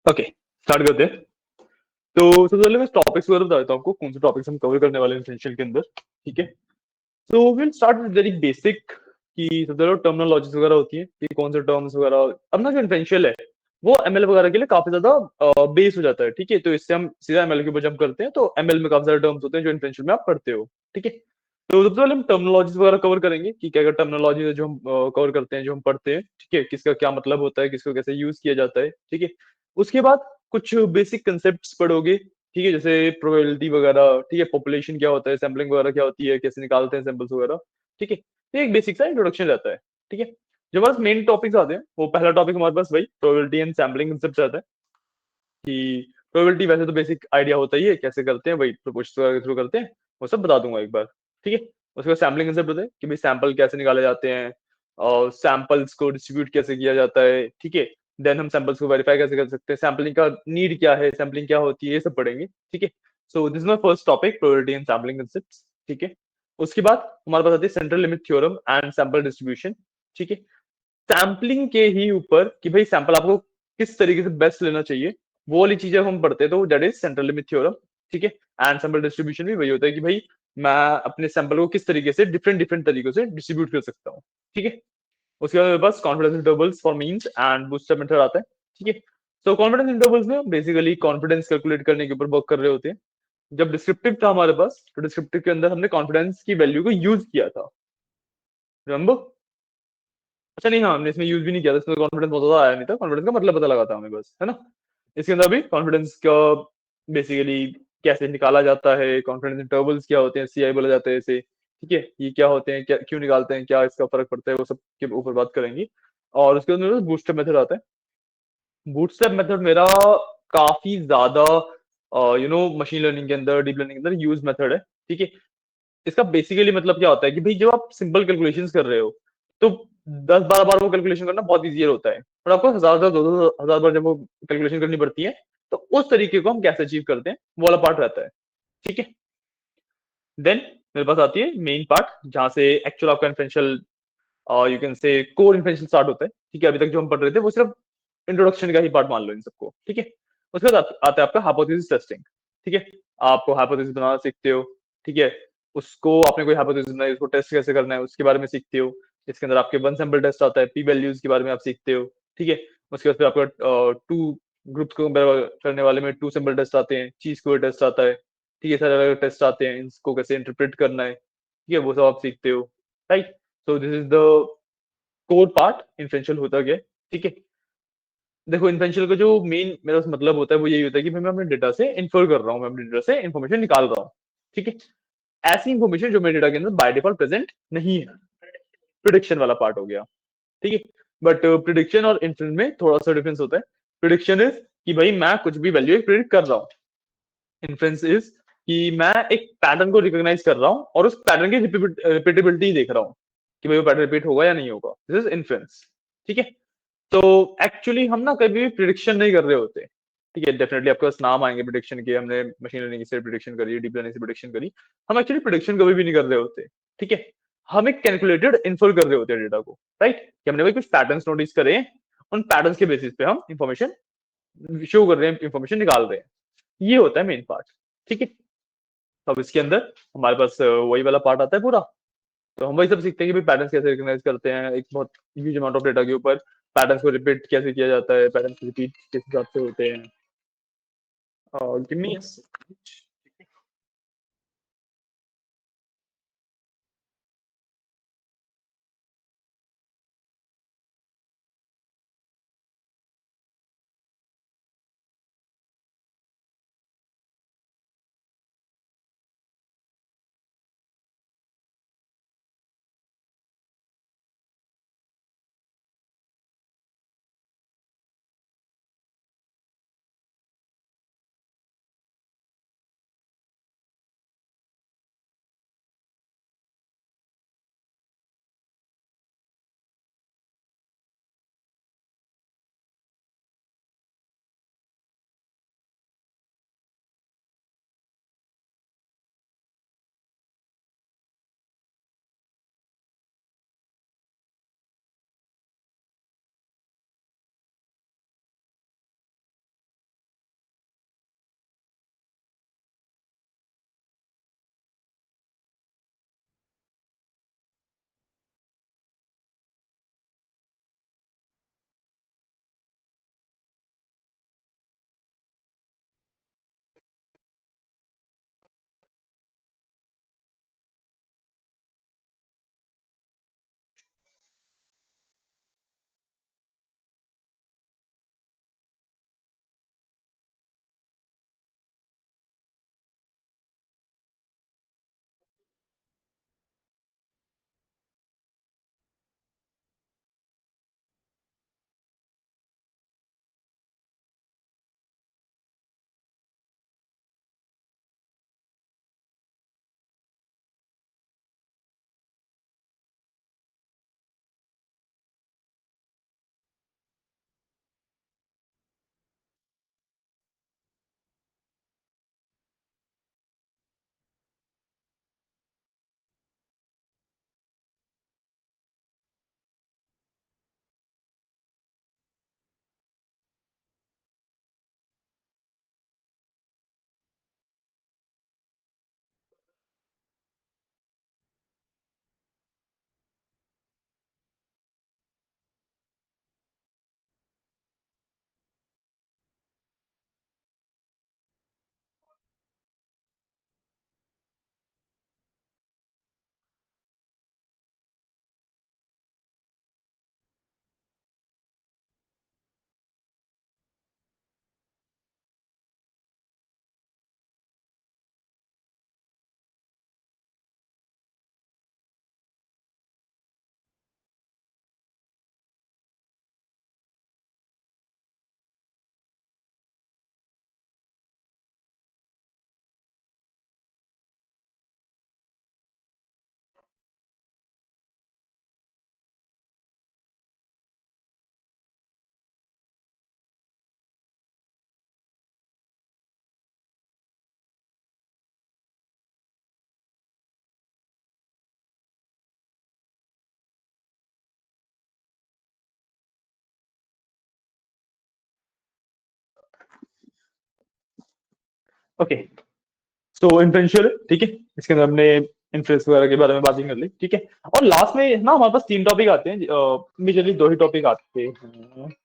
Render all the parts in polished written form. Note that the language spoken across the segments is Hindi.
ओके, स्टार्ट करते हैं। तो सबसे पहले मैं टॉपिक्स वगैरह बता देता हूँ आपको, कौन से टॉपिक्स हम कवर करने वाले हैं इसेंशियल के अंदर। ठीक है, तो will start with very basic कि सबसे पहले टर्मिनोलॉजीज वगैरह होती है कि कौन से टर्म्स वगैरह। अब ना जो इन्फेंशियल है वो एमएल वगैरह के लिए काफी ज्यादा बेस हो जाता है। ठीक है, तो इससे हम सीधा एमएल के ऊपर जंप करते हैं, तो एमएल में काफी सारे टर्म्स होते हैं जो इन्फेंशियल में आप पढ़ते हो। ठीक है, तो सबसे पहले हम टर्मिनोलॉजीज वगैरह कवर करेंगे कि क्या क्या टर्मिनोलॉजी है जो हम कवर करते हैं, जो हम पढ़ते हैं। ठीक है, किसका क्या मतलब होता है, किसको कैसे यूज किया जाता है। ठीक है, उसके बाद कुछ बेसिक कंसेप्ट पढ़ोगे। ठीक है, जैसे प्रोबेबिलिटी वगैरह। ठीक है, पॉपुलेशन क्या होता है, सैम्पलिंग वगैरह क्या होती है, कैसे निकालते हैं सैंपल्स वगैरह। ठीक है, तो एक बेसिक सा इंट्रोडक्शन रहता है। ठीक है, जो हमारे मेन टॉपिक्स आते हैं, वो पहला टॉपिक हमारे पास भाई प्रोबेबिलिटी एंड सैम्पलिंग कंसेप्ट आता है कि प्रोबेबिलिटी वैसे तो बेसिक आइडिया होता ही है कैसे करते हैं, वही प्रोपोर्शंस वगैरह के थ्रू करते हैं, वो सब बता दूंगा एक बार। ठीक है, उसके बाद सैम्पलिंग कंसेप्ट होता है कि भाई सैंपल कैसे निकाले जाते हैं और सैंपल्स को डिस्ट्रीब्यूट कैसे किया जाता है। ठीक है, देन हम सैंपल्स को वेरीफाई कैसे कर सकते हैं, सैम्पलिंग का नीड क्या है, सैम्पलिंग क्या होती है, ये सब पढ़ेंगे। ठीक है, so this is my first topic, probability and sampling concepts. ठीक है, उसके बाद हमारे पास आती है central limit theorem and sample distribution. ठीक है, सैम्पलिंग के ही ऊपर कि भाई सैंपल आपको किस तरीके से बेस्ट लेना चाहिए, वो वाली चीजें हम पढ़ते हैं, तो that is central limit theorem. ठीक है, एंड सैंपल डिस्ट्रीब्यूशन भी वही होता है कि भाई मैं अपने सैंपल को किस तरीके से डिफरेंट डिफरेंट तरीकों से डिस्ट्रीब्यूट कर सकता हूँ। ठीक है, उसके बाद मेरे पास confidence intervals for means and bootstrap method आता है। ठीक है, तो कॉन्फिडेंस इंटरवल्स में बेसिकली कॉन्फिडेंस कैलकुलेट करने के ऊपर वर्क कर रहे होते हैं। जब डिस्क्रिप्टिव था हमारे पास, तो डिस्क्रिप्टिव के अंदर हमने कॉन्फिडेंस की वैल्यू को यूज किया था, रिमेंबर? अच्छा नहीं, हाँ हमने इसमें यूज भी नहीं किया था, इसमें कॉन्फिडेंस बहुत ज्यादा आया नहीं था, कॉन्फिडेंस का मतलब पता लगा था हमें बस, है ना। इसके अंदर भी कॉन्फिडेंस का बेसिकली कैसे निकाला जाता है, कॉन्फिडेंस इंटरवल्स क्या होते हैं, सीआई बोला जाता है इसे। ठीक है, ये क्या होते हैं, क्या क्यों निकालते हैं, क्या इसका फर्क पड़ता है, वो सब के ऊपर बात करेंगे। और उसके अंदर बूस्टअप मेथड आता है। बूटस्ट्रैप मेथड मेरा काफी ज्यादा मशीन लर्निंग के अंदर, डीप लर्निंग के अंदर यूज मेथड है। ठीक है, इसका बेसिकली मतलब क्या होता है कि भाई जब आप सिंपल कैलकुलेशंस कर रहे हो, तो 10-12 बार वो कैलकुलेशन करना बहुत ईजियर होता है, और आपको हजार 2,000 बार जब वो कैलकुलेशन करनी पड़ती है, तो उस तरीके को हम कैसे अचीव करते हैं, वो वाला पार्ट रहता है। ठीक है, देन मेरे पास आती है मेन पार्ट, जहां से एक्चुअल आपका inferential, you can say core inferential start होता है। ठीक है, अभी तक जो हम पढ़ रहे थे वो सिर्फ इंट्रोडक्शन का ही पार्ट मान लो इन सबको। ठीक है, उसके बाद आता है आपका हाइपोथेसिस टेस्टिंग। ठीक है, आपको हाइपोथेसिस बनाना सीखते हो। ठीक है, उसको आपने कोई हाइपोथेसिस बनाई, उसको टेस्ट कैसे करना है उसके बारे में सीखते हो। इसके अंदर आपके वन सैंपल टेस्ट आता है, पी वैल्यूज के बारे में आप सीखते हो। ठीक है, उसके बाद फिर आपका टू ग्रुप्स को कंपेयर करने वाले में टू सैंपल टेस्ट आते हैं, ची स्क्वायर टेस्ट आता है। ठीक है, सारे अलग अलग टेस्ट आते हैं, इनको कैसे इंटरप्रेट करना है। ठीक है, वो सब आप सीखते हो। Right, so this is the core part inferential होता क्या है। ठीक है, देखो इन्फ्रेंशियल का जो मेन मेरा मतलब होता है वो यही होता है कि भाई मैं अपने डेटा से इन्फर कर रहा हूँ, मैं अपने डेटा से इन्फॉर्मेशन निकाल रहा हूँ। ठीक है, ऐसी इन्फॉर्मेशन जो मेरे डेटा के अंदर बाय डिफॉल्ट प्रेजेंट नहीं है, प्रिडिक्शन वाला पार्ट हो गया। ठीक है, बट प्रिडिक्शन और इन्फ्रेंस में थोड़ा सा डिफरेंस होता है। प्रिडिक्शन इज कि भाई मैं कुछ भी वैल्यू प्रिडिक्ट कर रहा हूँ। इन्फ्रेंस इज कि मैं एक पैटर्न को रिकॉग्नाइज कर रहा हूँ और उस पैटर्न की रिपीटेबिलिटी देख रहा हूँ कि भाई वो पैटर्न रिपीट होगा या नहीं होगा, दिस इज इन्फ्रेंस। ठीक है, तो एक्चुअली हम ना कभी भी प्रिडिक्शन नहीं कर रहे होते। ठीक है, डेफिनेटली आपके पास नाम आएंगे प्रिडिक्शन के, हमने मशीन लर्निंग से प्रिडिक्शन करी, डीप लर्निंग से प्रिडिक्शन करी। हम एक्चुअली प्रिडिक्शन कभी भी नहीं कर रहे होते। ठीक है, हम एक कैलकुलेटेड इन्फर कर रहे होते हैं डेटा को, राइट, कि हमने भाई कुछ पैटर्न्स नोटिस करे, उन पैटर्न्स के बेसिस पे हम इंफॉर्मेशन शो कर रहे हैं, इंफॉर्मेशन निकाल रहे हैं। ये होता है मेन पार्ट। ठीक है, तो अब इसके अंदर हमारे पास वही वाला पार्ट आता है पूरा। तो हम वही सब सीखते हैं कि भाई पैटर्न्स कैसे रिकॉग्नाइज करते हैं एक बहुत ह्यूज अमाउंट ऑफ डेटा के ऊपर, पैटर्न्स को रिपीट कैसे किया जाता है, पैटर्न्स रिपीट किस हिसाब से होते हैं। गिव मी ओके, सो इन्फ्लुएंशियल, ठीक है, इसके अंदर हमने इन्फ्लुएंस वगैरह के बारे में बात ही कर ली, ठीक है। और लास्ट में ना हमारे पास 3 टॉपिक आते हैं, मेजरली 2 ही टॉपिक आते हैं।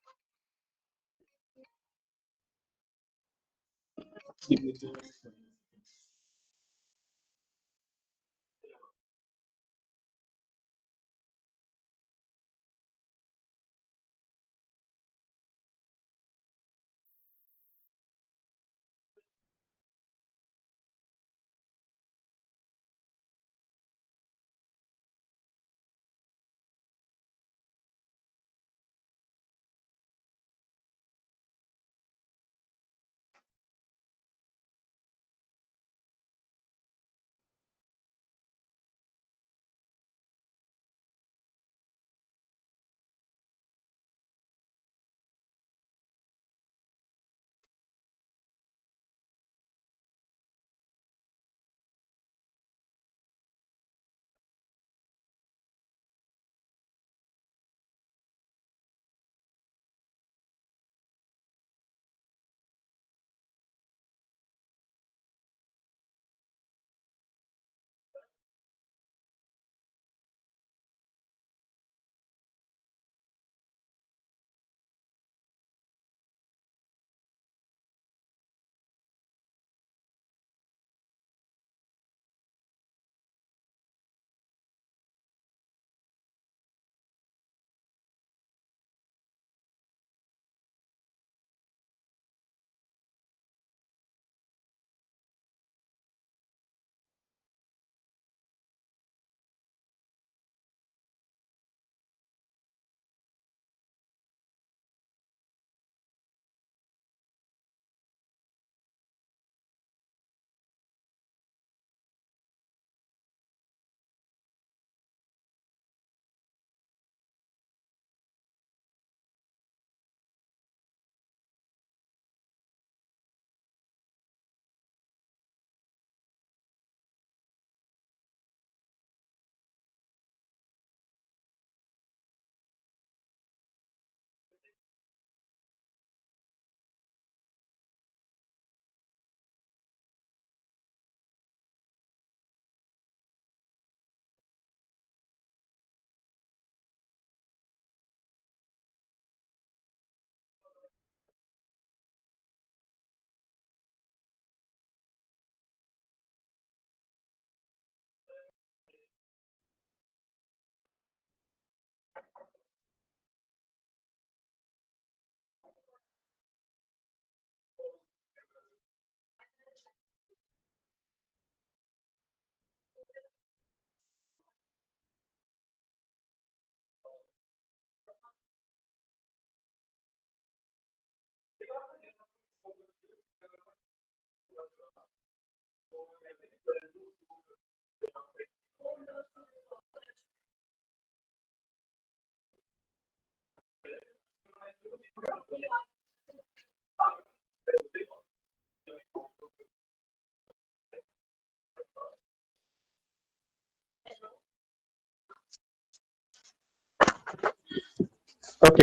ओके,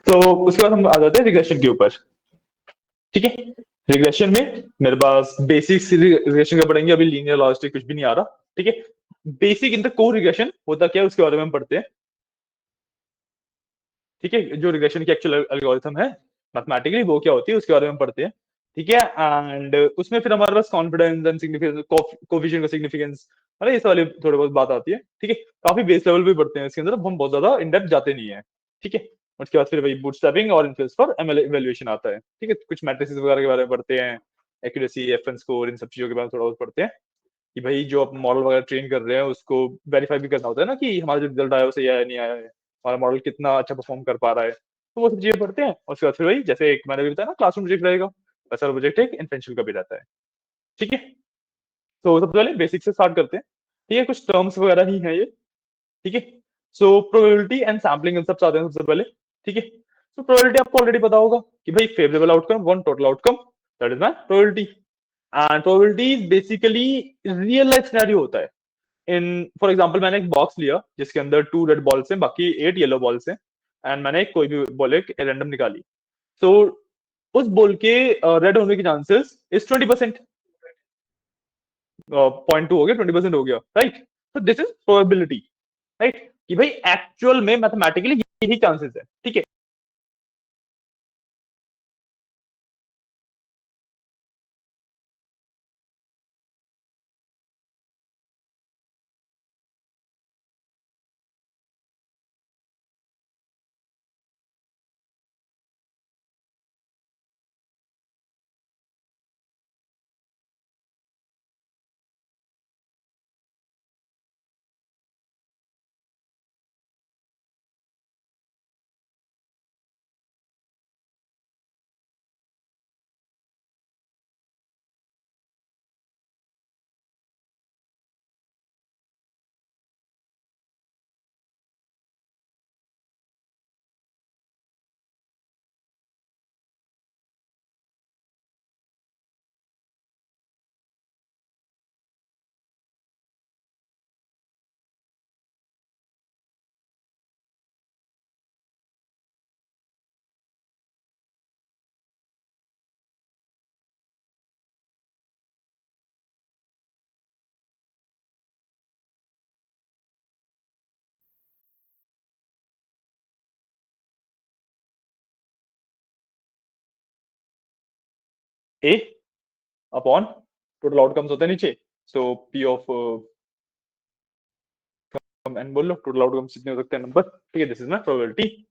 तो उसके बाद हम आ जाते हैं रिग्रेशन के ऊपर, ठीक है। रिग्रेशन में मेरे पास बेसिक्स रिग्रेशन का पढ़ेंगे, अभी लीनियर लॉजिस्टिक कुछ भी नहीं आ रहा, ठीक है। Basic in the core regression होता क्या है उसके बारे में हम पढ़ते हैं, ठीक है। जो रिग्रेशन की एक्चुअल एल्गोरिथम है मैथमेटिकली वो क्या होती है उसके बारे में पढ़ते हैं, ठीक है। एंड उसमें फिर हमारे पास कॉन्फिडेंस एंड सिग्निफिकेंस, कोफिशिएंट का सिग्निफिकेंस, अरे ये वाली थोड़ी बहुत बात आती है, ठीक है। काफी बेस लेवल पे पढ़ते हैं इसके अंदर, हम बहुत ज्यादा इन डेप्थ जाते नहीं है, ठीक है। उसके बाद फिर वही बूटस्ट्रैपिंग और इन्फ्लुएंस फॉर एमएल इवैल्यूएशन आता है, ठीक है। कुछ मैट्रिसेस वगैरह के बारे में पढ़ते हैं, एक्यूरेसी, एफएन स्कोर, इन सब चीजों के बारे में थोड़ा बहुत पढ़ते हैं कि भाई जो आप मॉडल वगैरह ट्रेन कर रहे हैं उसको वेरीफाई भी करना होता है ना कि हमारा जो रिजल्ट आया वो सही आया नहीं आया है, हमारा मॉडल कितना अच्छा परफॉर्म कर पा रहा है, तो वो सब चीजें पढ़ते हैं। और उसके बाद फिर वही जैसे एक मैंने भी बताया ना क्लासरूम प्रोजेक्ट रहेगा, वैसा प्रोजेक्ट एक इन्फ्लुएंशियल का भी रहता है, ठीक है। तो सबसे पहले बेसिक से स्टार्ट करते हैं, ठीक है। कुछ टर्म्स वगैरह ही है ये, ठीक है। सो प्रोबेबिलिटी एंड सैम्पलिंग इन सब आते हैं सबसे पहले, ठीक है। तो प्रोबेबिलिटी आपको ऑलरेडी पता होगा कि भाई favourable outcome one total outcome, that is my probability. And probability basically real life scenario होता है। इन फॉर एग्जाम्पल मैंने एक बॉक्स लिया जिसके अंदर 2 रेड बॉल्स हैं, बाकी 8 येलो बॉल्स हैं, एंड मैंने कोई भी बॉल एक रैंडम निकाली। सो उस बॉल के रेड होने के चांसेस इज 20%। 0.2 हो गया, 20% हो गया, राइट। तो दिस इज प्रोबेबिलिटी, राइट, कि भाई एक्चुअल में मैथमेटिकली यही चांसेस है, ठीक है। ए अपॉन टोटल आउटकम्स होते हैं नीचे, सो पी ऑफ एन बोल लो, टोटल आउटकम्स कितने हो सकते हैं नंबर, ठीक है। This is my probability.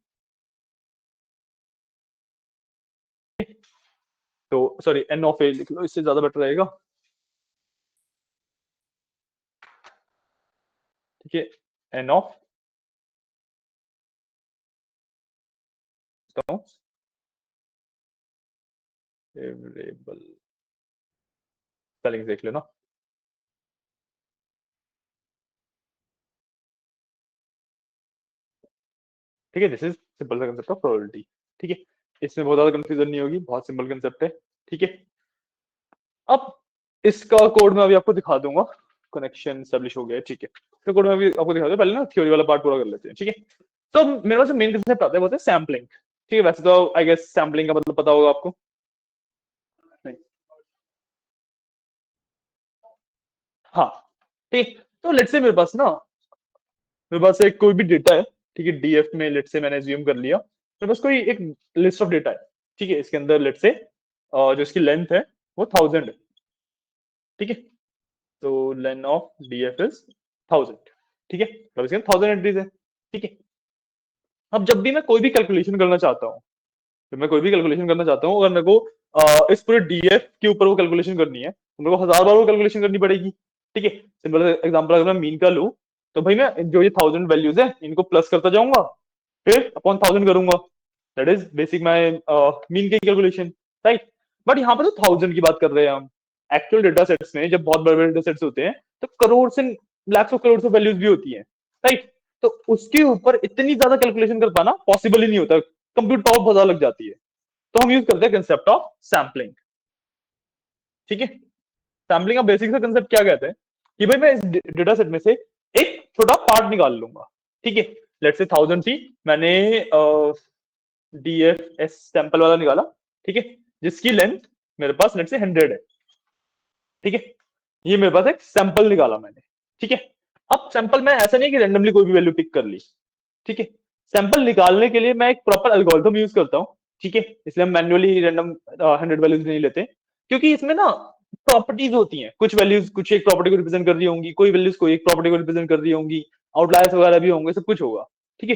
तो सॉरी एन ऑफ ए लिख लो, इससे ज्यादा बेटर रहेगा, ठीक है। एन ऑफ फेवरेबल, स्पेलिंग देख लेना, ठीक है। दिस इज सिंपल सा कंसेप्ट ऑफ प्रोबेबिलिटी, ठीक है। इसमें बहुत ज्यादा कंफ्यूजन नहीं होगी, बहुत सिंपल कंसेप्ट है, ठीक है। अब इसका कोड मैं अभी आपको दिखा दूंगा, कनेक्शन स्टैब्लिश हो गया है, ठीक है। तो कोड में अभी आपको दिखा दूं, पहले ना थ्योरी वाला पार्ट पूरा कर लेते हैं, ठीक है। तो मेरे पास मेन कंसेप्ट आता है, वो है सैम्पलिंग, ठीक है। वैसे तो आई गेस सैम्पलिंग का मतलब पता होगा आपको, नहीं? हाँ, ठीक। तो लेट्स से मेरे पास एक कोई भी डेटा है, ठीक है। डीएफ में लेट्स से मैंने एज्यूम कर लिया मेरे पास कोई एक लिस्ट ऑफ डेटा है, ठीक है। इसके अंदर लेट्स से जो इसकी लेंथ है वो 1000 है, ठीक है। तो लेन ऑफ डीएफ इज 1000, ठीक है। मतलब इसके 1000 एंट्रीज है, ठीक है। अब जब भी मैं कोई भी कैलकुलेशन करना चाहता हूँ, जब मैं कोई भी कैलकुलेशन करना चाहता हूँ, अगर मेरे को इस पूरे डीएफ के ऊपर वो कैलकुलेशन करनी है, तो मेरे को 1000 बार वो कैलकुलेशन करनी पड़ेगी, ठीक है। सिंपल एग्जांपल, अगर मैं मीन का लूँ, तो भाई मैं जो ये 1000 वैल्यूज है इनको प्लस करता जाऊंगा, फिर अपॉन 1000 करूंगा, that is basic my mean की कैलकुलेशन, राइट। बट यहाँ पे तो 1000 की बात कर रहे हैं हम। एक्चुअल डेटा सेट्स में जब बहुत बड़े बड़े डेटा सेट्स होते हैं, तो करोड़ से lakh of crore of values भी होती है, राइट। तो उसके ऊपर इतनी ज्यादा कैलकुलेशन कर पाना पॉसिबल ही नहीं होता, कंप्यूटर टॉप बहुत ज्यादा लग जाती है। तो हम यूज करते हैं कंसेप्ट ऑफ सैम्पलिंग, ठीक है। सैम्पलिंग का बेसिक सा कंसेप्ट क्या कहते हैं कि भाई मैं इस डेटा सेट में से एक छोटा पार्ट निकाल लूंगा, ठीक है। लेट्स से 1000 थी, मैंने डीएफ एस सैंपल वाला निकाला, ठीक है, जिसकी लेंथ मेरे पास लेट्स से 100 है, ठीक है। ये मेरे पास एक सैंपल निकाला मैंने, ठीक है। अब सैंपल में ऐसा नहीं है कि रैंडमली कोई भी वैल्यू पिक कर ली, ठीक है। सैंपल निकालने के लिए मैं एक प्रॉपर एल्गोरिथम यूज करता हूँ, ठीक है। इसलिए हम मैन्युअली रैंडम 100 वैल्यूज नहीं लेते, क्योंकि इसमें ना प्रॉपर्टीज होती हैं, कुछ वैल्यूज कुछ एक प्रॉपर्टी को रिप्रेजेंट कर रही होंगी, कोई वैल्यूज कोई एक प्रॉपर्टी को रिप्रेजेंट कर रही होंगी, आउटलायर्स वगैरह भी होंगे, सब कुछ होगा, ठीक है।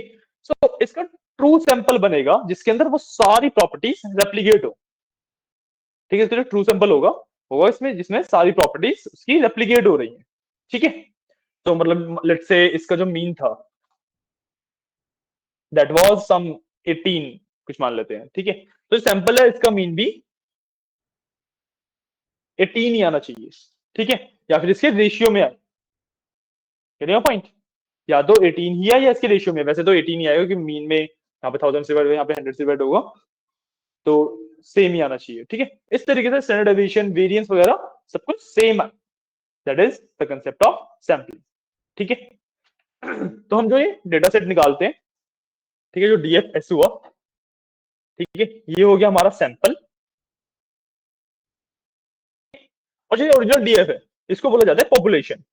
सो इसका ट्रू सैंपल बनेगा जिसके अंदर वो सारी प्रॉपर्टीज रेप्लीकेट हो, ठीक है। इसका जो ट्रू सैंपल होगा होगा इसमें जिसमें सारी प्रॉपर्टीज उसकी रेप्लीकेट हो रही है, ठीक है। तो मतलब लेट्स से इसका जो मीन था दैट वाज सम 18 कुछ मान लेते हैं, ठीक है। तो सैंपल है, इसका मीन भी 18 ही आना चाहिए, ठीक है। या फिर इसके रेशियो में आए, कह रहे हो पॉइंट, या तो 18 ही आए या इसके रेशियो में, वैसे तो 18 ही आएगा क्योंकि मीन में यहाँ पे 1000 से डिवाइड यहाँ पे 100 से डिवाइड होगा, तो सेम ही आना चाहिए, ठीक है। इस तरीके से स्टैंडर्ड डेविएशन वेरिएंस वगैरह सब कुछ सेम है, that is the concept of sampling, ठीक है। तो हम जो ये डेटा सेट निकालते हैं, ठीक है, जो डीएफ एस हुआ, ठीक है, ये हो गया हमारा सैंपल, और जो ओरिजिनल डीएफ है इसको बोला जाता है पॉपुलेशन।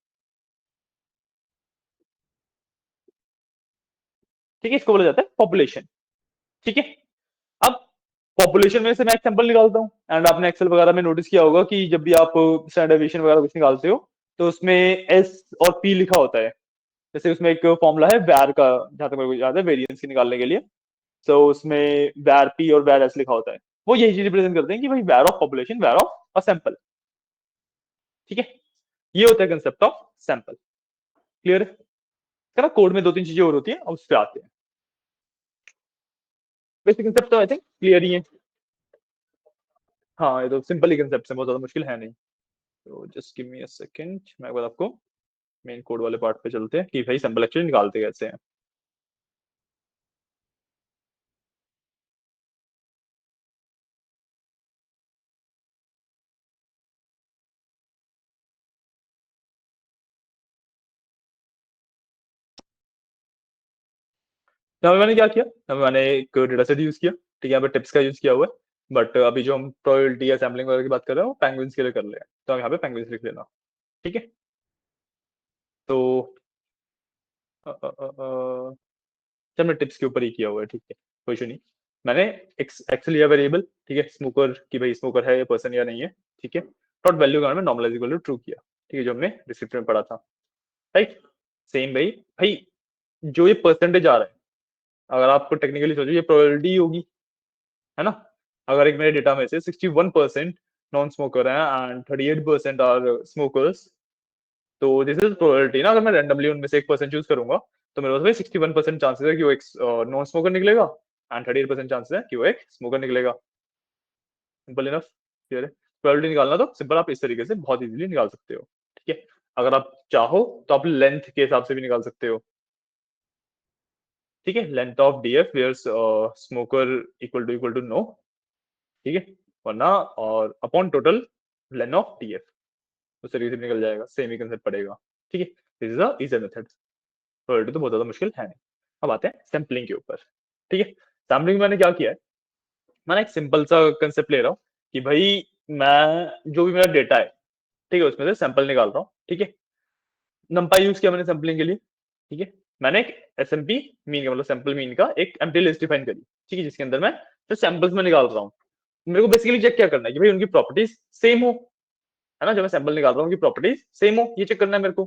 ठीक है, इसको बोला जाता है पॉपुलेशन। ठीक है, अब पॉपुलेशन में से मैं एक सैंपल निकालता हूँ, एंड आपने एक्सेल वगैरह में नोटिस किया होगा कि जब भी आप स्टैंडर्ड डेविएशन वगैरह कुछ निकालते हो तो उसमें एस और पी लिखा होता है। जैसे उसमें एक फॉर्मूला है वैर का, जहां तक मेरे को याद है, वेरिएंस की निकालने के लिए। तो उसमें वैर पी और वैर एस लिखा होता है। वो यही चीज रिप्रेजेंट करते हैं कि भाई वैर ऑफ पॉपुलेशन, वैर ऑफ अ सैंपल। ठीक है, ये होता है कंसेप्ट ऑफ सैंपल। क्लियर है ना? कोड में दो तीन चीजें और होती है, अब उस पर आते हैं। बेसिक कंसेप्ट तो आई थिंक क्लियर ही है। हाँ, ये तो सिंपल ही कंसेप्ट है, बहुत ज्यादा मुश्किल है नहीं। तो just give me a second, मैं एक बार आपको मेन कोड वाले पार्ट पे चलते हैं कि भाई सैंपल एक्चुअली निकालते कैसे हैं। यहाँ पे मैंने क्या किया, यहाँ पे मैंने एक डेटा सेट यूज किया। ठीक है, यहाँ पे टिप्स का यूज किया हुआ है, बट अभी जो हम प्रोबेबिलिटी या सैम्पलिंग वगैरह की बात कर रहे हैं वो पेंगुइन्स के लिए कर रहे हैं, तो हम यहाँ पे पेंगुइन्स लिख लेना। ठीक है, तो जब मैं टिप्स के ऊपर ही किया हुआ है, ठीक है, कोई इशू नहीं। मैंने एक्स लिया वेरिएबल, ठीक है, स्मोकर की भाई स्मोकर है ये पर्सन या नहीं है। ठीक है, डॉट वैल्यू का मैंने नॉर्मलाइज इक्वल टू ट्रू किया। ठीक है, जो हमने डिस्क्रिप्टर में पढ़ा था। राइट, सेम भाई भाई जो ये परसेंटेज आ रहा है, अगर आपको टेक्निकली सोचो ये प्रोबेबिलिटी होगी, है ना? अगर एक मेरे डेटा में से 61% नॉन स्मोकर है एंड 38% आर स्मोकर्स, तो दिस इज प्रोबेबिलिटी ना। अगर मैं रैंडमली उनमें से 1% चूज करूंगा तो मेरे पास भाई 61% चांसेस है कि वो एक नॉन स्मोकर निकलेगा, एंड 38% चांसेस है कि वो एक स्मोकर निकलेगा। सिंपल इनफ, क्लियर है? प्रोबेबिलिटी निकालना तो सिंपल, आप इस तरीके से बहुत इजीली निकाल सकते हो। ठीक है, अगर आप चाहो तो आप लेंथ के हिसाब से भी निकाल सकते हो। ठीक है, length of DF where smoker equal to no. ठीक है, वरना और upon total len of DF, उस तरीके से निकल जाएगा, सेम ही कंसेप्ट पड़ेगा। ठीक है, this is a easy method. Probability तो बहुत ज्यादा मुश्किल है नहीं। अब आते हैं सैम्पलिंग के ऊपर। ठीक है, सैम्पलिंग मैंने क्या किया है, मैंने एक सिंपल सा कंसेप्ट ले रहा हूँ कि भाई मैं जो भी मेरा डेटा है, ठीक है, उसमें से सैंपल निकाल रहा हूँ। ठीक है, नंपाई यूज किया मैंने सैम्पलिंग के लिए। ठीक है, मैंने एक एसएमपी मीन का मतलब सैंपल मीन का एक एम्प्टी लिस्ट डिफाइन करी। ठीक है, जिसके अंदर मैं जो सैंपल्स में निकाल रहा हूँ, मेरे को बेसिकली चेक क्या करना है कि भाई उनकी प्रॉपर्टीज सेम हो, है ना? जो मैं सैंपल निकाल रहा हूँ उनकी प्रॉपर्टीज सेम हो, ये चेक करना है मेरे को।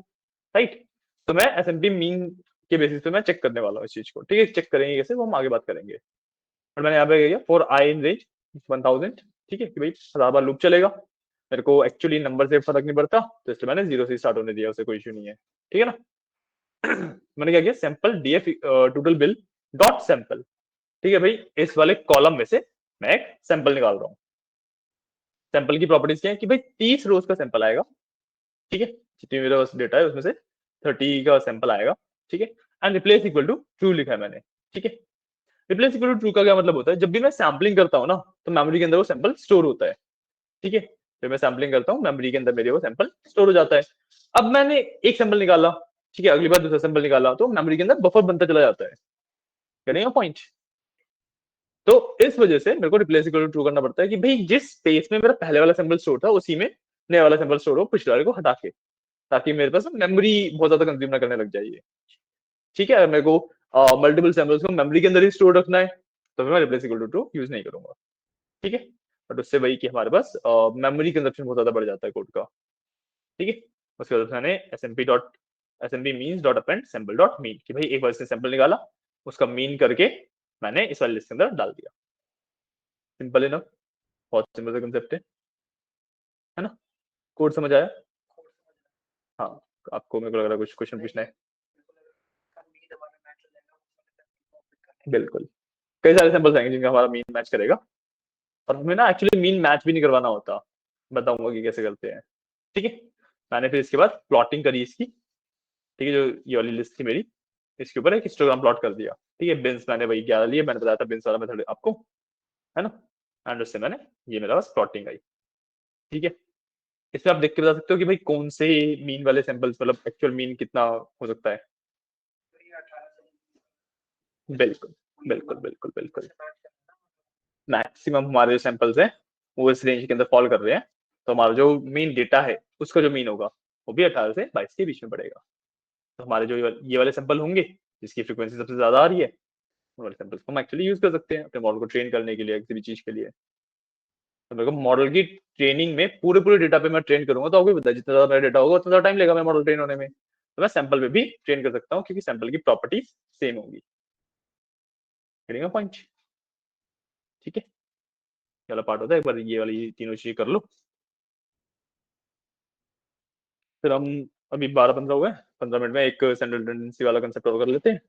राइट, तो मैं एसएमपी मीन के बेसिस पे मैं चेक करने वाला हूँ इस चीज को। ठीक है, चेक करेंगे कैसे वो हम आगे बात करेंगे। और मैंने यहाँ पे किया फॉर आई इन रेंज 1000। ठीक है, कि भाई 1000 बार लूप चलेगा, मेरे को एक्चुअली नंबर से फर्क नहीं पड़ता, तो इसलिए मैंने जीरो से स्टार्ट होने दिया, उसे कोई इशू नहीं है। ठीक है ना? मैंने क्या किया, sample DF total bill dot sample. ठीक है भाई, इस वाले कॉलम में से मैं एक सैंपल निकाल रहा हूँ। सैंपल की प्रॉपर्टीज क्या है कि भाई 30 रोज का सैंपल आएगा। ठीक है, जितनी मेरे पास डेटा है उसमें से 30 का सैंपल आएगा। ठीक है, and replace equal to true लिखा है मैंने। ठीक है, रिप्लेस इक्वल टू ट्रू का क्या मतलब होता है, जब भी मैं सैम्पलिंग करता हूँ ना तो मेमोरी के अंदर वो सैंपल स्टोर होता है। ठीक है, जब मैं सैम्पलिंग करता हूँ मेमोरी के अंदर मेरे वो सैंपल स्टोर हो जाता है। अब मैंने एक सैंपल निकाला, ठीक है, अगली बार दूसरा सैंपल निकाला, तो मेमोरी के अंदर बफर बनता चला जाता है। करेंगे पॉइंट? तो इस वजह से मेरे को रिप्लेस इक्वल टू ट्रू करना पड़ता है कि भाई जिस स्पेस में मेरा पहले वाला सैंपल स्टोर था उसी में नया वाला सैंपल स्टोर हो, पिछले वाले को हटा के, ताकि मेरे पास मेमोरी बहुत ज्यादा कंज्यूम ना करने लग जाए। ठीक है, अगर मेरे को मल्टीपल सैंपल्स को मेमोरी के अंदर ही स्टोर रखना है तो फिर मैं replace equal to true use नहीं करूंगा। ठीक है, बट उससे वही कि हमारे पास मेमोरी कंजप्शन बहुत ज्यादा बढ़ जाता है कोड का। ठीक है, उसके बाद मैंने SMP means dot append sample dot mean, कि भाई एक बार इसने सैंपल निकाला, उसका मीन करके मैंने इस वाले लिस्ट के अंदर डाल दिया। सिंपल इनफ, बहुत सिंपल सा कंसेप्ट है ना? कोड समझ आया? हाँ, आपको मेरे को लग रहा है कुछ क्वेश्चन पूछना है। बिल्कुल, कई सारे सैंपल्स आएंगे जिनका हमारा मीन मैच करेगा, और हमें ना एक्चुअली मीन मैच भी नहीं करवाना होता। बताऊंगा कि कैसे करते हैं। ठीक है, मैंने फिर इसके बाद प्लॉटिंग करी इसकी। ठीक है, जो ये वाली लिस्ट थी मेरी, इसके ऊपर एक हिस्टोग्राम प्लॉट कर दिया। ठीक है, बिन्स मैंने वही 11 लिए, मैंने बताया था बिन्स वाला मेथड आपको, है ना? एंड उससे मैंने ये मेरा बस प्लॉटिंग आई। ठीक है, इसमें आप देख के बता सकते हो कि भाई कौन से मीन वाले सैंपल्स, मतलब एक्चुअल मीन कितना हो सकता है। बिल्कुल बिल्कुल बिल्कुल बिल्कुल, मैक्सिमम हमारे जो सैंपल्स हैं वो इस रेंज के अंदर फॉल कर रहे हैं। तो हमारा जो मेन डेटा है उसका जो मीन होगा वो भी 18 से 22 के बीच में पड़ेगा। तो हमारे जो ये वाले सैंपल होंगे जिसकी फ्रीक्वेंसी सबसे ज्यादा आ रही है, उन वाले सैंपल्स को हम एक्चुअली यूज कर सकते हैं अपने मॉडल को ट्रेन करने के लिए, किसी भी चीज के लिए। तो मेरे को मॉडल की ट्रेनिंग में पूरे पूरे डेटा पे मैं ट्रेन करूंगा, तो आपको भी पता है जितना ज्यादा मेरा डेटा होगा उतना ज्यादा टाइम लेगा मेरा मॉडल ट्रेन होने में। तो मैं सैंपल पे भी ट्रेन कर सकता हूँ क्योंकि सैंपल की प्रॉपर्टी सेम होगी। पॉइंट। ठीक है, ये वाला पार्ट होता है, एक बार ये वाली तीनों चीज कर लो। फिर हम अभी 12-15 हुए, 15 मिनट में एक सेंट्रल टेंडेंसी वाला कंसेप्ट और कर लेते हैं।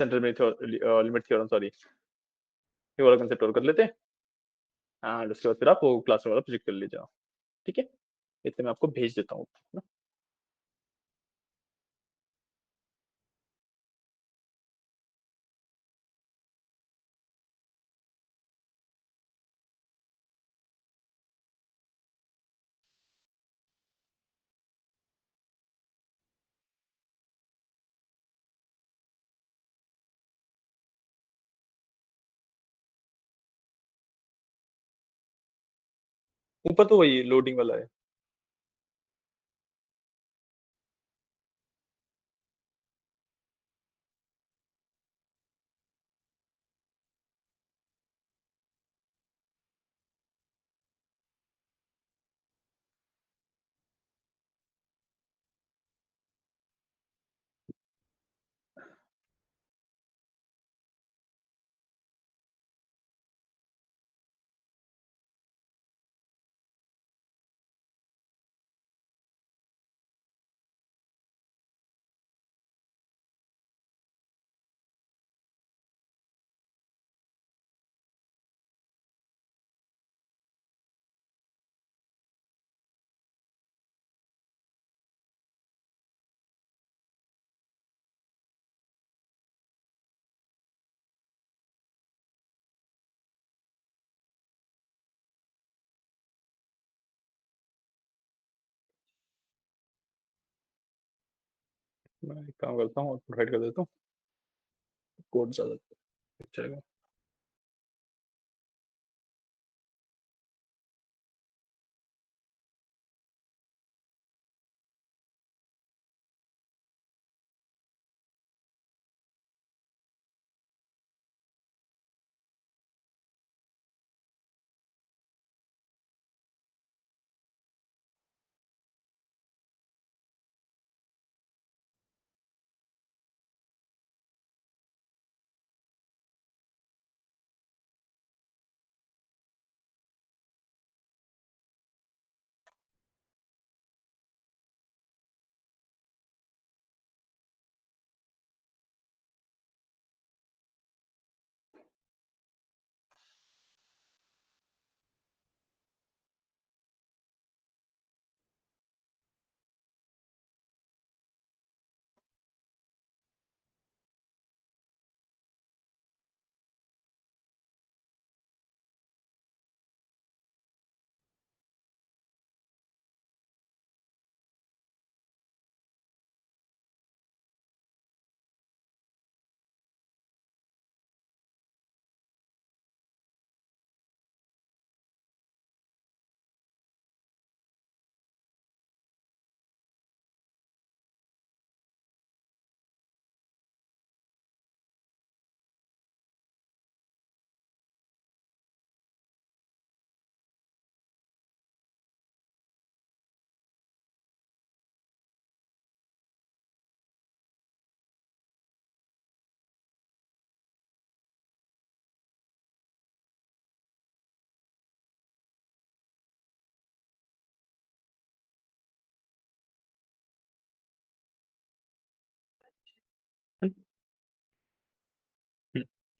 सेंट्रल लिमिट थ्योरम, सॉरी, ये वाला कंसेप्ट और कर लेते हैं। हाँ, उसके बाद फिर आप वो क्लास वाला प्रोजेक्ट कर ले जाओ। ठीक है, इतने मैं आपको भेज देता हूँ ना। ऊपर तो वही लोडिंग वाला है। मैं एक काम करता हूँ, प्रोवाइड कर देता हूँ कोड ज्यादा चलेगा।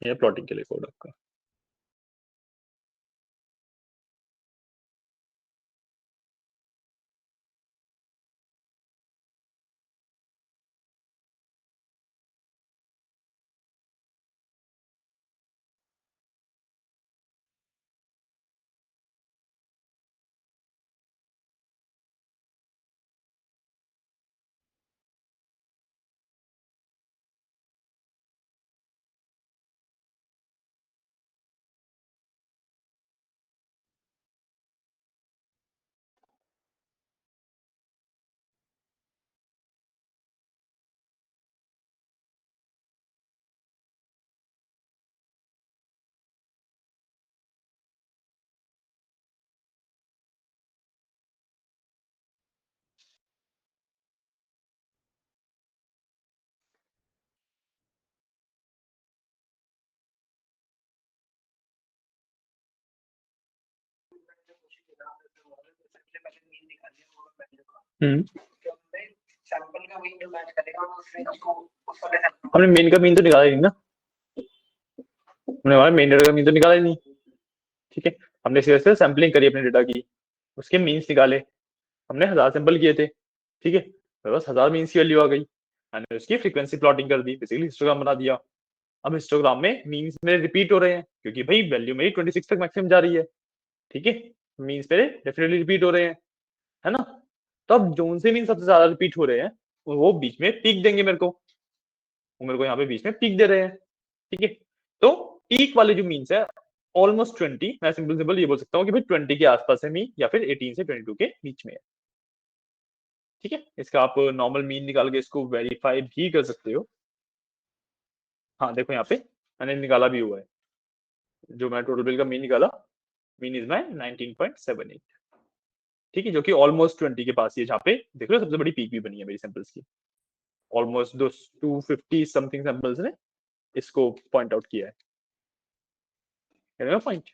ये प्लॉटिंग के लिए कोड आपका। हम्म हमने मेन का मीन तो निकाला ही नहीं ना, हमने हमारा मेन डेटा का मीन तो निकाला ही नहीं। ठीक है, हमने सिर्फ से सैम्पलिंग करी अपने डेटा की, उसके मीन्स निकाले, हमने 1000 सैंपल किए थे। ठीक है, मेरे पास 1000 मीन्स की वैल्यू आ गई, मैंने उसकी फ्रीक्वेंसी प्लॉटिंग कर दी, बेसिकली हिस्टोग्राम बना दिया। अब हिस्टोग्राम में मीन्स मेरे रिपीट हो रहे हैं क्योंकि भाई वैल्यू मेरी 26 तक मैक्सिमम जा रही है। ठीक है, मीन्स मेरे डेफिनेटली रिपीट हो रहे हैं, है ना। तो अब जोन से मीन सबसे ज्यादा रिपीट हो रहे हैं, वो बीच में पीक देंगे मेरे को, वो मेरे को यहाँ पे बीच में पीक दे रहे हैं। ठीक है, तो पीक वाले जो मीन्स है ऑलमोस्ट 20, मैं सिंपल सिंपल ये बोल सकता हूँ कि भाई 20 के आसपास है मीन, या फिर 18 से 22 के बीच में है। ठीक है, इसका आप नॉर्मल मीन निकाल के इसको वेरीफाई भी कर सकते हो। हाँ देखो यहाँ पे मैंने निकाला भी हुआ है, जो मैं टोटल बिल का मीन निकाला, मीन इज माई 19.78। ठीक है, जो कि ऑलमोस्ट 20 के पास ही है, जहाँ पे देख लो सबसे बड़ी पीक भी बनी है मेरी सैंपल्स की। ऑलमोस्ट दो 250 समथिंग सैंपल्स ने इसको पॉइंट आउट किया है पॉइंट,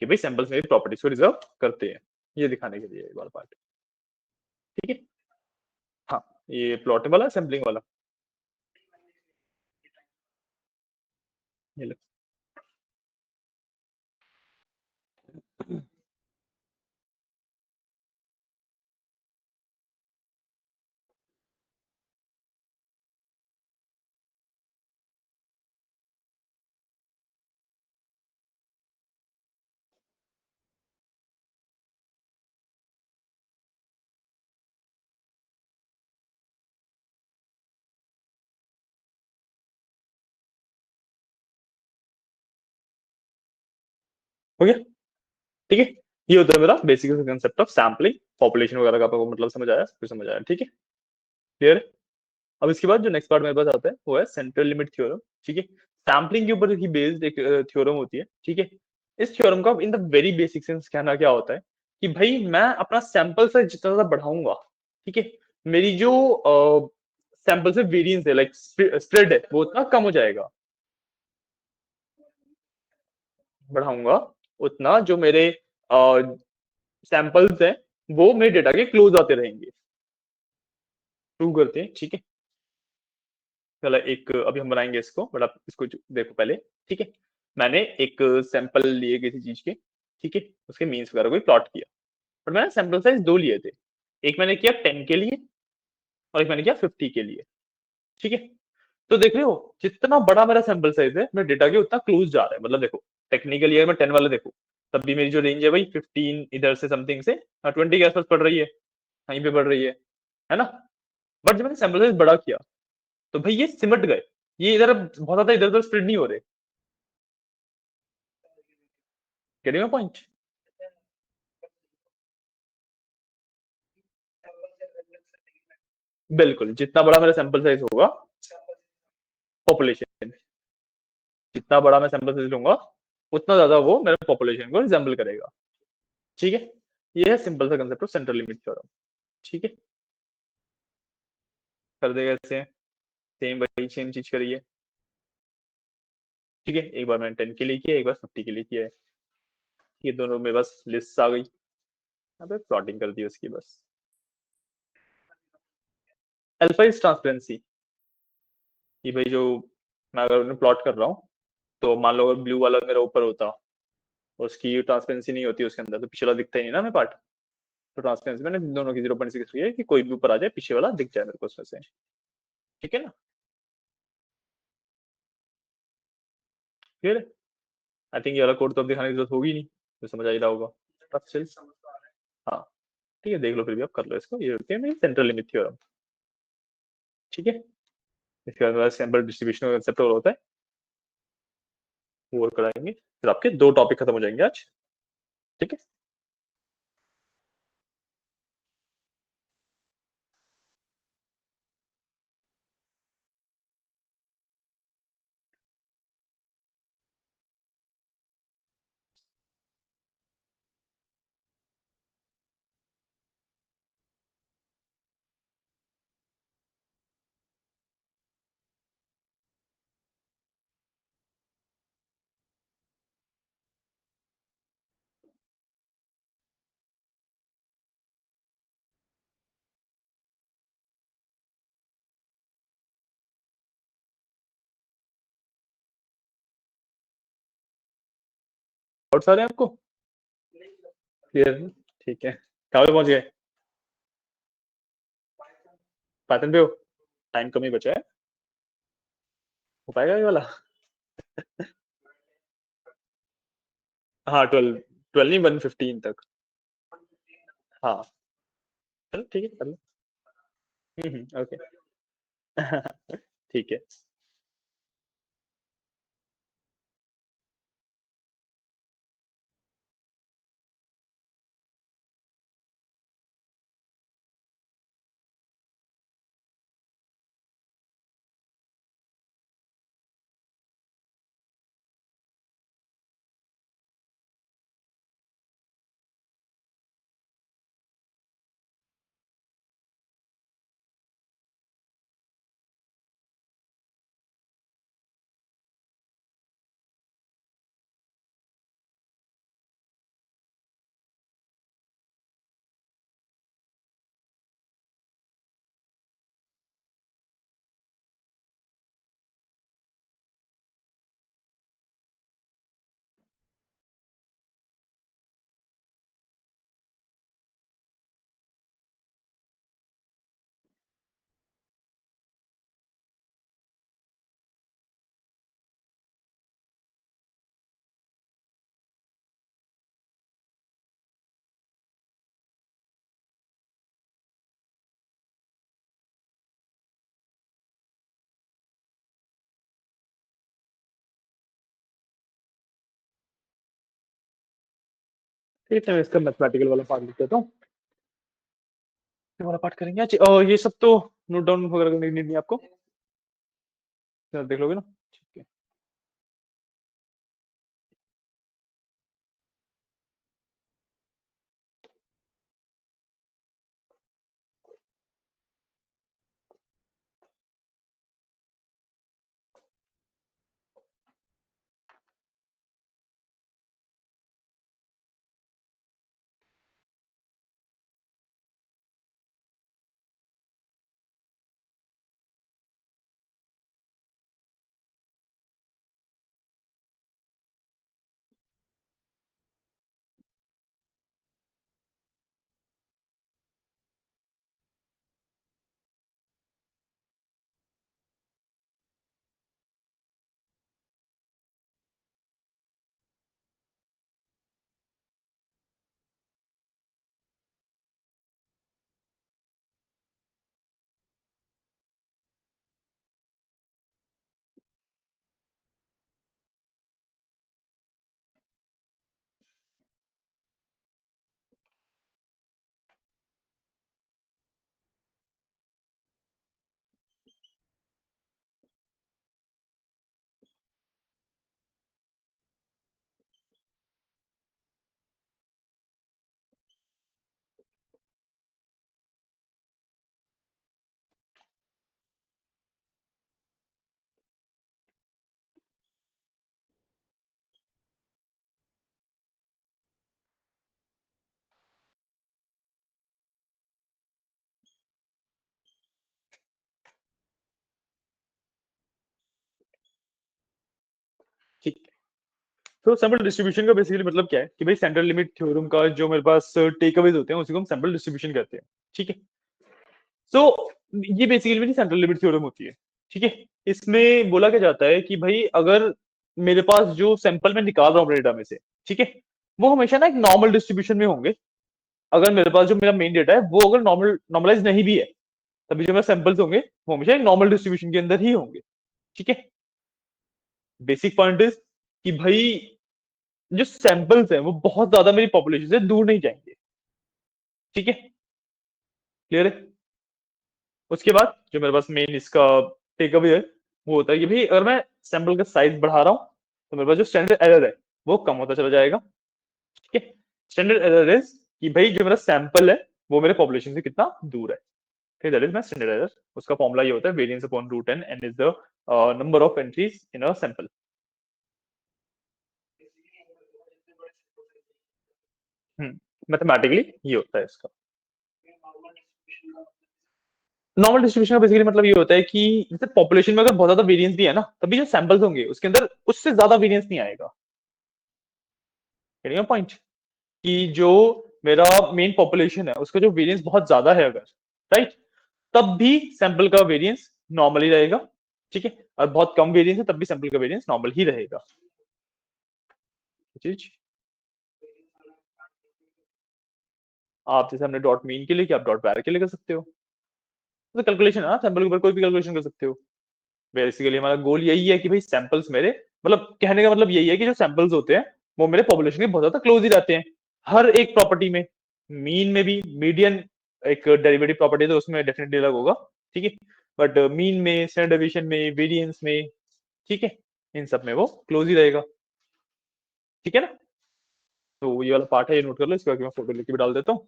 कि भाई सैंपल्स मेरी प्रॉपर्टीज को रिजर्व करते हैं, ये दिखाने के लिए ये वाला पार्ट। ठीक है, हाँ ये प्लॉटिंग वाला सैम्पलिंग वाला, ये लो। हो गया। ठीक है, ये होता है मेरा basic concept of sampling, population वगैरह का आपको मतलब समझ आया, कुछ समझ आया। ठीक है, क्लियर है। अब इसके बाद जो नेक्स्ट पार्ट मेरे पास आता है वो है सेंट्रल लिमिट थ्योरम। ठीक है, सैम्पलिंग के ऊपर ही बेस्ड एक थ्योरम होती है। ठीक है, इस थ्योरम का in the very basic sense कहना क्या होता है कि भाई मैं अपना सैंपल साइज जितना ज्यादा बढ़ाऊंगा, ठीक है, मेरी जो सैंपल से वेरिएंस है, लाइक स्प्रेड है, वो उतना कम हो जाएगा। बढ़ाऊंगा उतना जो मेरे सैंपल्स हैं वो मेरे डेटा के क्लोज आते रहेंगे। प्रूव करते हैं। ठीक है, चलो एक अभी हम बनाएंगे इसको, बट आप इसको देखो पहले। ठीक है, मैंने एक सैंपल लिए किसी चीज के, ठीक है, उसके मीन्स वगैरह को प्लॉट किया, बट मैंने सैंपल साइज दो लिए थे, एक मैंने किया 10 के लिए और एक मैंने किया 50 के लिए। ठीक है, तो देख रहे हो जितना बड़ा मेरा सैंपल साइज है मेरे डेटा के उतना क्लोज जा रहा है। मतलब देखो टेक्निकली अगर मैं 10 वाला देखो, तब भी मेरी जो रेंज है भाई 15 इधर से समथिंग से 20 के आसपास पड़ रही है, कहीं पे पड़ रही है ना। बट जब मैंने सैंपल साइज बड़ा किया तो भाई ये सिमट गए, ये इधर बहुत ज्यादा इधर उधर स्प्रेड नहीं हो रहे। Getting my point. बिल्कुल, जितना बड़ा मेरा सैंपल साइज होगा, पॉपुलेशन, जितना बड़ा मैं सैंपल साइज लूंगा उतना ज्यादा वो मेरे पॉपुलेशन को रिजेंबल करेगा। ठीक है, ये है सिंपल सा concept of central limit theorem. ठीक है, कर देगा ऐसे, सेम वही सेम चीज करिए। ठीक है, एक बार मैंने 10 के लिए किया, एक बार 50 के लिए किया है, ये दोनों में बस लिस्ट आ गई, यहाँ पे प्लॉटिंग कर दी उसकी बस। अल्फा इज ट्रांसपेरेंसी, कि भाई जो मैं अगर उन्हें प्लॉट कर रहा हूँ, तो मान लो अगर ब्लू वाला मेरा ऊपर होता, उसकी ट्रांसपेरेंसी नहीं होती उसके अंदर, तो पिछला दिखता ही नहीं ना हमें पार्ट। तो ट्रांसपेरेंसी मैंने दोनों की 0.6 की है कि कोई भी ऊपर आ जाए पीछे वाला दिख जाए मेरे को उसमें से। ठीक है ना, फिर आई थिंक ये वाला कोड तो अब दिखाने की जरूरत होगी नहीं, तो समझ आ ही रहा होगा। बस चल, हाँ ठीक है, देख लो फिर भी आप कर लो इसको, ये होती है मेरी सेंट्रल लिमिट थ्योरम। ठीक है, इसके बाद सैंपल डिस्ट्रीब्यूशन का कंसेप्ट और होता है, वो और कराएंगे, फिर आपके दो टॉपिक खत्म हो जाएंगे आज। ठीक है। डाउट्स आ रहे हैं आपको? क्लियर? ठीक है, कहाँ पे पहुंच गए? पाइथन पे हो? टाइम कम ही बचा है, हो पाएगा ये वाला? हाँ 12, 12 नहीं 1:15 तक। हाँ चलो ठीक है, कर लो। ओके। ठीक है। ठीक है, मैं इसका मैथमेटिकल वाला पार्ट लिख देता हूँ। ये वाला पार्ट करेंगे आज। ये सब तो नोट डाउन वगैरह करने की नीड नहीं आपको, देख लोगे ना? ठीक है। ठीक है। तो सैंपल डिस्ट्रीब्यूशन का बेसिकली मतलब क्या है कि भाई सेंट्रल लिमिट थ्योरम का जो मेरे पास टेक अवेज होते हैं उसी को हम सैंपल डिस्ट्रीब्यूशन कहते हैं। ठीक है। तो ये बेसिकली मेरी सेंट्रल लिमिट थ्योरम होती है। ठीक है। इसमें बोला क्या जाता है कि भाई अगर मेरे पास जो सैंपल मैं निकाल रहा हूँ अपने डेटा में से, ठीक है, वो हमेशा ना एक नॉर्मल डिस्ट्रीब्यूशन में होंगे। अगर मेरे पास जो मेरा मेन डेटा है वो अगर नॉर्मलाइज नहीं भी है, तभी जो मेरे सैंपल्स होंगे वो हमेशा एक नॉर्मल डिस्ट्रीब्यूशन के अंदर ही होंगे। ठीक है। बेसिक पॉइंट इज कि भाई जो सैंपल्स हैं वो बहुत ज्यादा मेरी पॉपुलेशन से दूर नहीं जाएंगे। ठीक है। क्लियर है? उसके बाद जो मेरे पास मेन इसका टेक अवे है वो होता है कि भाई अगर मैं सैंपल का साइज बढ़ा रहा हूँ तो मेरे पास जो स्टैंडर्ड एरर है वो कम होता चला जाएगा। ठीक है। स्टैंडर्ड एरर इज कि भाई जो मेरा सैंपल है वो मेरे पॉपुलेशन से कितना दूर है। ठीक है, that is my standard error. उसका फॉर्मूला ये होता है variance upon root N, N is the number of entries in a sample. Mathematically ये होता है इसका। नॉर्मल डिस्ट्रीब्यूशन का बेसिकली मतलब ये होता है कि जैसे पॉपुलेशन में अगर बहुत ज्यादा वेरिएंस भी है ना, तभी जो सैंपल्स होंगे उसके अंदर उससे ज्यादा वेरिएंस नहीं आएगा। पॉइंट कि जो मेरा मेन पॉपुलेशन है उसका जो वेरिएंस बहुत ज्यादा है अगर, राइट, तब भी सैंपल का वेरिएंस नॉर्मल ही रहेगा, ठीक है, और बहुत कम वेरिएंस है तब भी सैंपल का वेरिएंस नॉर्मल ही रहेगा। चीज आप जैसे हमने डॉट मीन के लिए किया, आप डॉट वार के लिए कर सकते हो, तो कैलकुलेशन है ना, सैंपल के ऊपर कोई भी कैलकुलेशन कर सकते हो। बेसिकली हमारा गोल यही है कि भाई सैंपल्स मेरे, मतलब कहने का मतलब यही है कि जो सैंपल्स होते हैं वो मेरे पॉपुलेशन के बहुत ज्यादा क्लोज ही रहते हैं हर एक प्रॉपर्टी में, मीन में भी, मीडियन एक डेरिवेटिव प्रॉपर्टी है तो उसमें डेफिनेटली अलग होगा, ठीक है, बट मीन में, स्टैंडर्ड डेविएशन में, वेरिएंस में, ठीक है, इन सब में वो क्लोज ही रहेगा, ठीक है ना। तो ये वाला पार्ट है, ये नोट कर लो, इसके बाद मैं फोटो लेके भी डाल देता हूँ।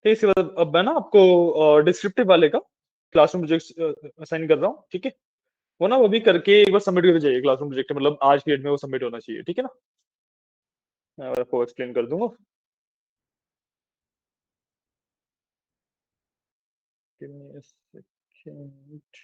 तो इसके बाद अब मैं ना आपको डिस्क्रिप्टिव वाले का क्लासरूम प्रोजेक्ट असाइन कर रहा हूँ, ठीक है, वो ना वो भी करके एक बार सबमिट करके जाइए क्लासरूम प्रोजेक्ट, मतलब आज के डेट में वो सबमिट होना चाहिए, ठीक है ना। मैं आपको एक्सप्लेन कर दूंगा। Give me a second.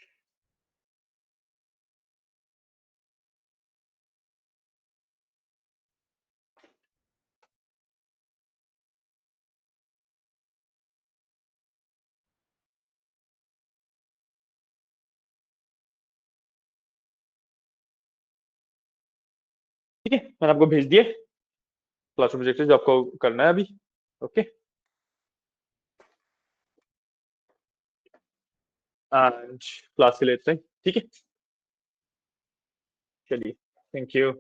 ठीक है, मैंने आपको भेज दिया क्लासरूम प्रोजेक्ट जो आपको करना है अभी, ओके, एंड क्लास के लेते हैं, ठीक है, चलिए, थैंक यू।